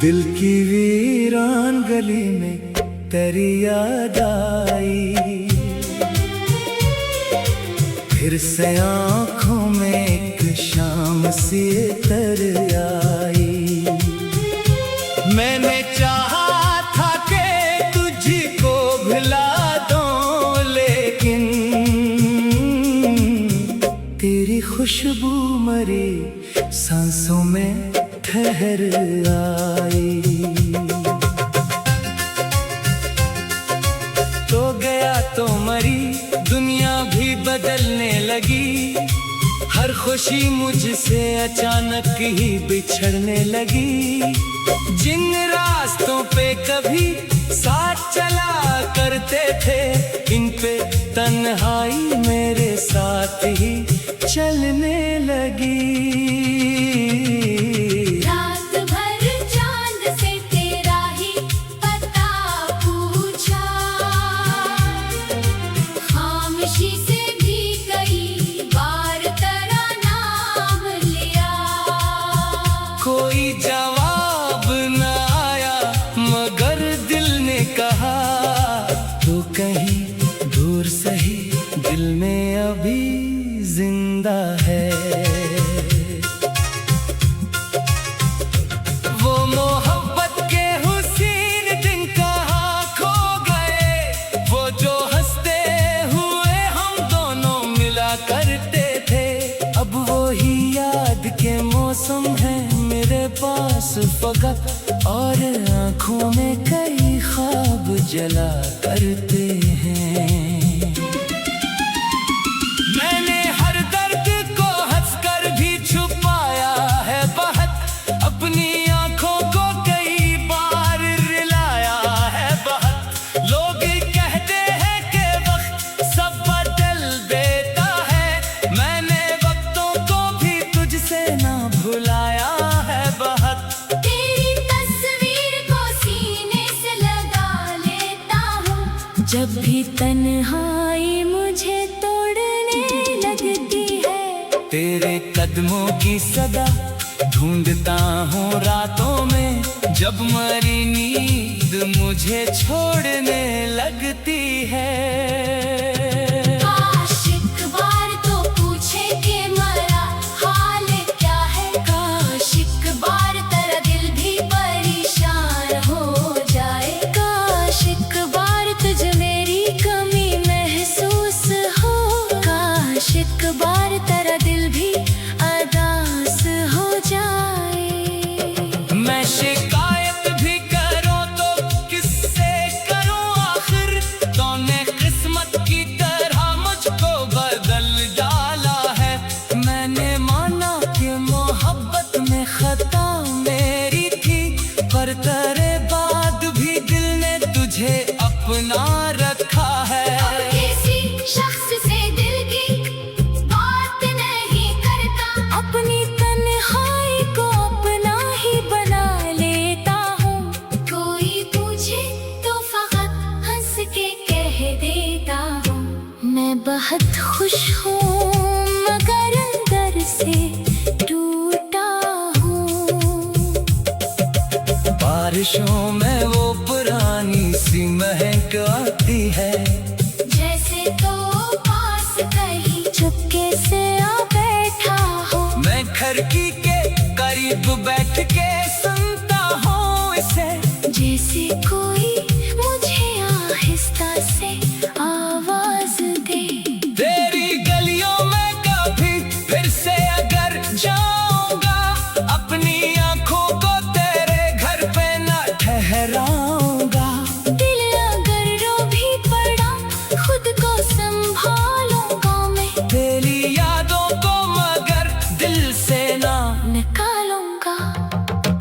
दिल की वीरान गली में तेरी याद आई, फिर से आँखों में एक शाम सी तर आई। मैंने चाहा था कि तुझको भुला दूं, लेकिन तेरी खुशबू मरी सांसों में ठहर आई। तो गया तो मरी दुनिया भी बदलने लगी, हर खुशी मुझसे अचानक ही बिछड़ने लगी। जिन रास्तों पे कभी साथ चला करते थे, इन पे तन्हाई मेरे साथ ही चलने लगी। कोई जवाब न आया मगर दिल ने कहा, तो कहीं दूर सही दिल में अभी जिंदा है। वो मोहब्बत के हुसीन दिन कहाँ खो गए, वो जो हंसते हुए हम दोनों मिला करते थे। अब वो ही याद के मौसम है मेरे पास फकत, और आँखों में कई ख्वाब जला करते हैं। मैंने हर दर्द को हंसकर भी छुपाया है बहुत, अपनी आँखों को कई बार रुलाया है बहुत। लोग कहते हैं कि वक्त सब बदल देता है, मैंने वक्तों को भी तुझसे ना भुलाया है बहुत। तेरी तस्वीर को सीने से लगा लेता हूँ, जब भी तन्हाई मुझे तोड़ने लगती है। तेरे कदमों की सदा ढूंढता हूँ रातों में, जब मरी नींद मुझे छोड़ने लगती है। मैं शिकायत भी करूं तो किससे करूं आखिर, तूने किस्मत की तरह मुझको बदल डाला है। मैंने माना कि मोहब्बत में खता मेरी थी, पर तेरे बाद भी दिल ने तुझे अपना रखा है। अब किसी शख्स से दिल की बात नहीं करता, अपनी तन्हाई को अपना ही बना लेता हूँ। कोई पूछे तो फकत हंस के कह देता हूँ, मैं बहुत खुश हूँ मगर अंदर से टूटा हूँ। बारिशों में वो पुरानी सी महक आती है, जैसे तो पास कहीं चुपके से आ बैठा हो। मैं खिड़की के करीब बैठ के सुनता हूँ इसे, जैसे कोई मुझे आहिस्ता से आवाज दे। तेरी गलियों में कभी फिर से अगर जाऊंगा, अपनी आंखों को तेरे घर पे ना ठहराऊंगा। दिल अगर रो भी पड़ा खुद को संभालूंगा मैं, तेरी यादों को मगर दिल से ना निकालूंगा।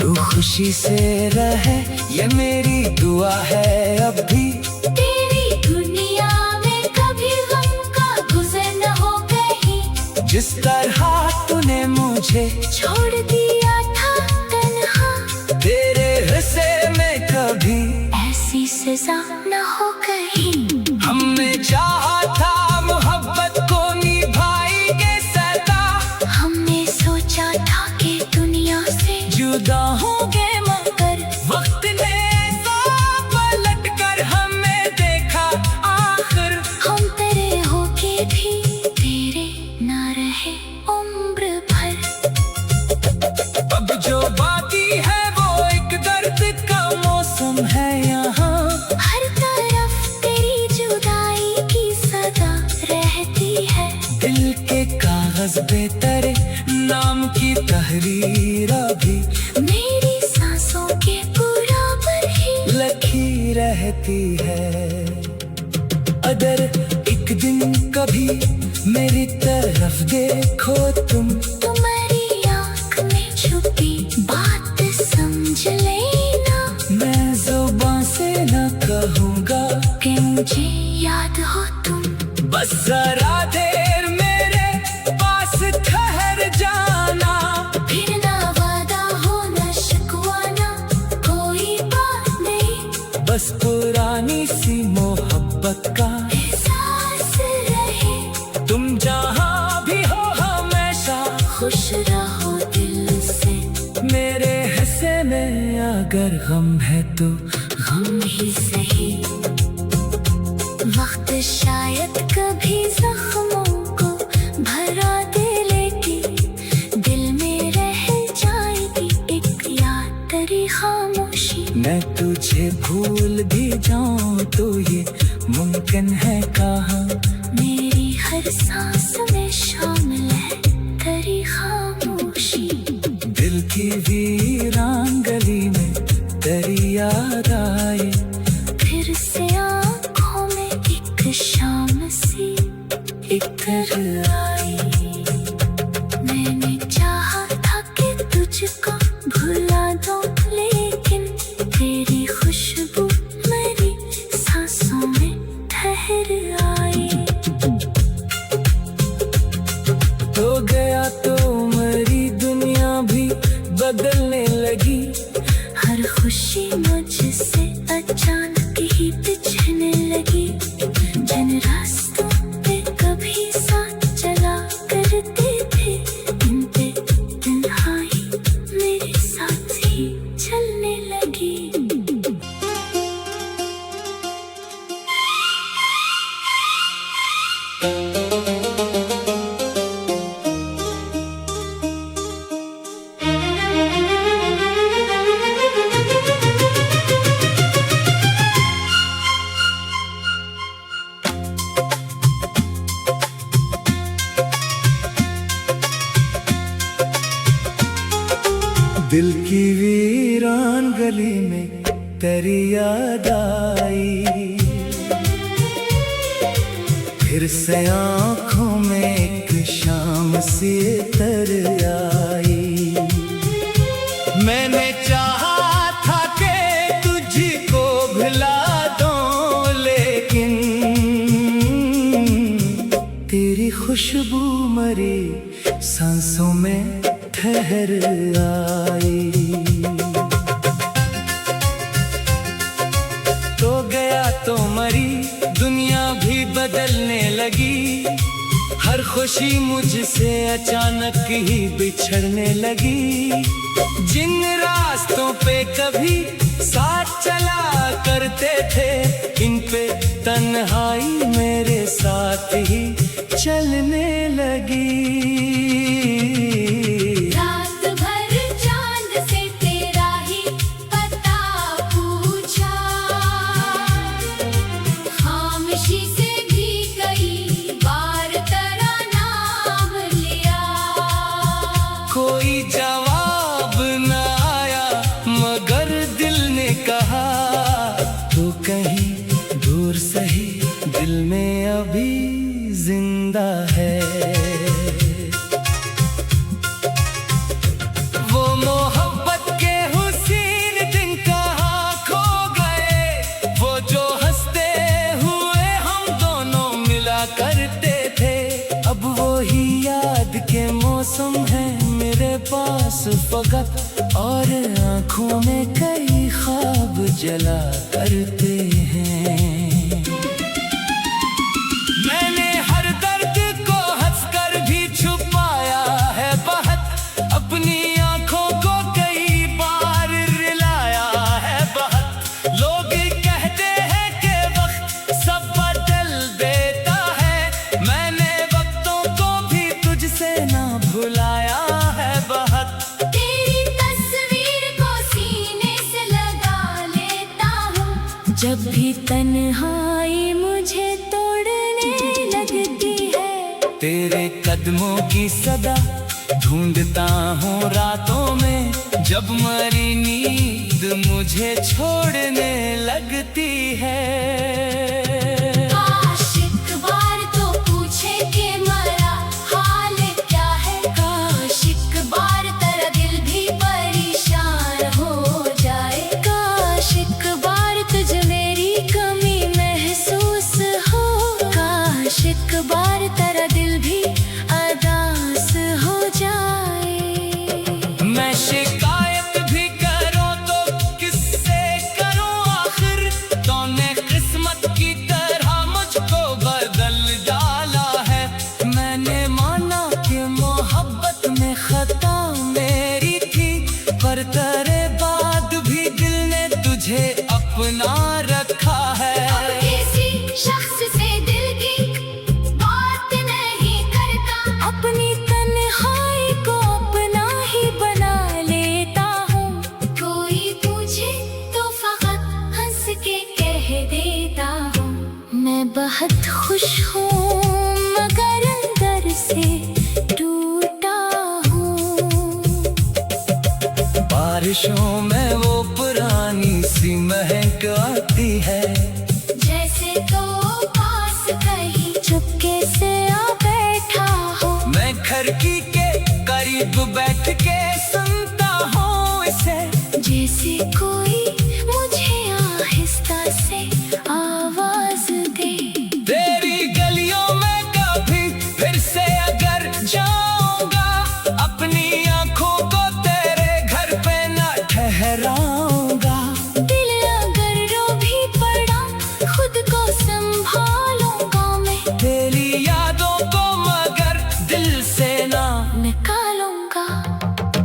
तू खुशी से रहे ये मेरी दुआ है अब भी। तेरी दुनिया में कभी गम का गुजर न हो कहीं, जिस तरह तूने मुझे छोड़ दिया था तन्हा, तेरे हिस्से में कभी ऐसी सजा न हो कहीं। हमने चाहा था मोहब्बत को निभाएंगे सदा, हमने सोचा था कि दुनिया से जुदा होंगे मगर अगर एक दिन कभी मेरी तरफ देखो तुम, तुम्हारी आँख में छुपी बात समझ लेना। मैं जुबान से न कहूँगा कि मुझे याद हो तुम। बस जरा देर मेरे पास ठहर जाना। फिर ना वादा हो ना शिकवाना, कोई बात नहीं। बस पुरानी सी मोहब्बत का एहसास रहे। तुम जहाँ भी हो हमेशा खुश रहो दिल से। मेरे हिस्से में अगर गम है तो हम ही सही। वक्त शायद कभी जख्मों को भरा दे, लेकिन दिल में रह जाएगी एक याद तेरी खामोशी। मैं तुझे भूल भी जाऊं तो ये मुमकिन है कहाँ। मेरी हर सांस में शामिल है तेरी खामोशी। दिल की वीरान गली में तेरी याद आए। फिर से आँखों में एक शाम सी इतर आई। मैंने चाहा था कि तुझको भुला दूं, लेकिन तेरी खुशबू मेरी सांसों में ठहर आई। हो गया तो मेरी दुनिया भी बदलने लगी। हर खुशी मुझसे अचानक ही बिछड़ने लगी। जिन रास्तों पे कभी साथ चला करते थे, इन पे तन्हाई मेरे साथ ही चलने लगी। दिल की वीरान गली में तेरी याद आई। फिर से आँखों में एक शाम सी तर आई। मैंने चाहा था कि तुझको भुला दूं, लेकिन तेरी खुशबू मरी सांसों में ठहर आई। तो गया तो मरी दुनिया भी बदलने लगी। हर खुशी मुझसे अचानक ही बिछड़ने लगी। जिन रास्तों पे कभी साथ चला करते थे, इन पे तन्हाई मेरे साथ ही चलने लगी। कोई जवाब न आया मगर दिल ने कहा, तो कहीं दूर सही दिल में अभी जिंदा है। वो मोहब्बत के हुसीन दिन कहाँ खो गए। वो जो हंसते हुए हम दोनों मिला करते थे। अब वो ही याद के मौसम है मेरे पास फकत, और आँखों में कई ख्वाब जला करते हैं। मैंने हर दर्द को हंसकर भी छुपाया है बहुत। अपनी आँखों को कई बार रुलाया है बहुत। लोग कहते हैं कि वक्त सब बदल देता है। मैंने वक्तों को भी तुझसे ना भुलाया है बहुत। तेरी तस्वीर को सीने से लगा लेता हूँ। जब भी तन्हाई मुझे तोड़ने लगती है, तेरे कदमों की सदा ढूंढता हूँ रातों में। जब मरी नींद नींद मुझे छोड़ने लगती है। काश एक बार तो पूछे कि मेरा हाल क्या है, काश एक बार तेरा दिल भी परेशान हो जाए, काश एक बार तुझे मेरी कमी महसूस हो, काश एक बार तेरा दिल भी उदास हो जाए। मैं शिकायत भी करूं तो किससे करूं आखिर, तूने किस्मत की तरह मुझको बदल डाला है। मैंने माना कि मोहब्बत में खता मेरी थी, पर तेरे बाद भी दिल ने तुझे अपना रखा है। अब किसी शख्स से दिल की बात नहीं करता, अपनी तन्हाई को अपना ही बना लेता हूँ। कोई पूछे तो फकत हंस के कह देता हूँ, मैं बहुत खुश हूँ मगर अंदर से टूटा हूँ। बारिशों में वो पुरानी सी महक आती है, जैसे तो पास कहीं चुपके से आ बैठा हो, मैं खिड़की के करीब बैठ के सुनता हूँ इसे, जैसे कोई मुझे आहिस्ता से आवाज दे। तेरी गलियों में कभी फिर से अगर जाऊंगा, अपनी आंखों को तेरे घर पे न ठहराऊंगा। दिल अगर रो भी पड़ा खुद को संभालूंगा मैं, तेरी यादों को मगर दिल से ना निकालूंगा।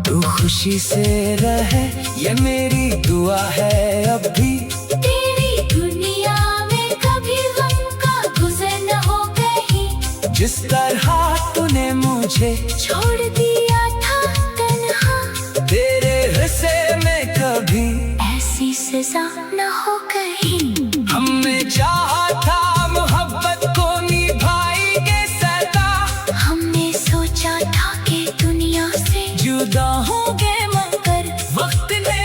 तू खुशी से रहे ये मेरी दुआ है अब भी, तेरी दुनिया में कभी गम का गुजर न हो कहीं, जिस तरह तूने मुझे छोड़ दिया था तन्हा, तेरे हिस्से में कभी ऐसी सजा न हो कहीं। हमने चाहा था मोहब्बत को निभाएंगे सदा, हमने सोचा था कि दुनिया से जुदा होंगे मगर वक्त ने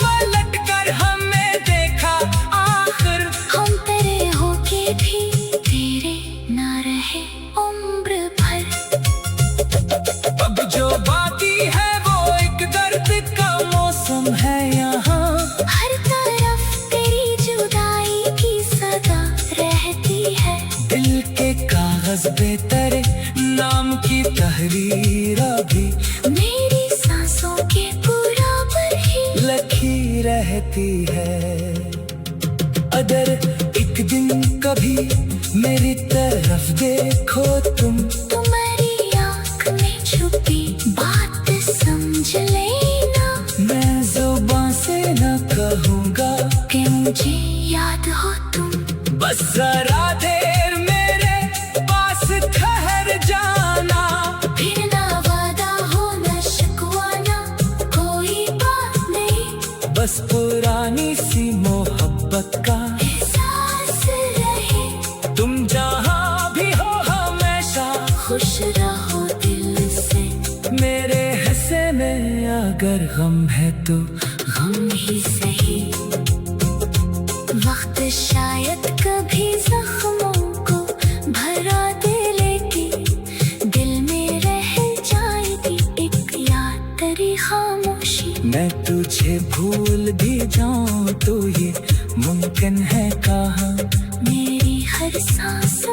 पलट कर हमें देखा आखिर, हम तेरे होके भी तेरे न रहे उम्र भर। अब जो बाकी है वो एक दर्द का मौसम है यहाँ, हर तरफ तेरी जुदाई की सदा रहती है, दिल के कागज पे तेरे नाम की तहरीर अभी मेरी सांसों के बराबर ही लिखी रहती है। अगर एक दिन कभी मेरी तरफ देखो तुम, तुम्हारी आँख में छुपी बात समझ लेना, मैं जुबान से न कहूँगा कि मुझे याद हो तुम। बस जरा देर मेरे पास ठहर जाना, फिर ना वादा हो न शिकवा ना कोई बात नहीं, बस पुरानी सी मोहब्बत का एहसास रहे। तुम जहाँ भी हो हमेशा खुश रहो दिल से, मेरे हिस्से में अगर गम है तो हम ही सही। वक्त शायद कभी जख्मों को भरा दे, लेकिन दिल में रह जाएगी एक याद तेरी खामोशी। मैं तुझे भूल भी जाऊं तो ये मुमकिन है कहाँ, मेरी हर सांस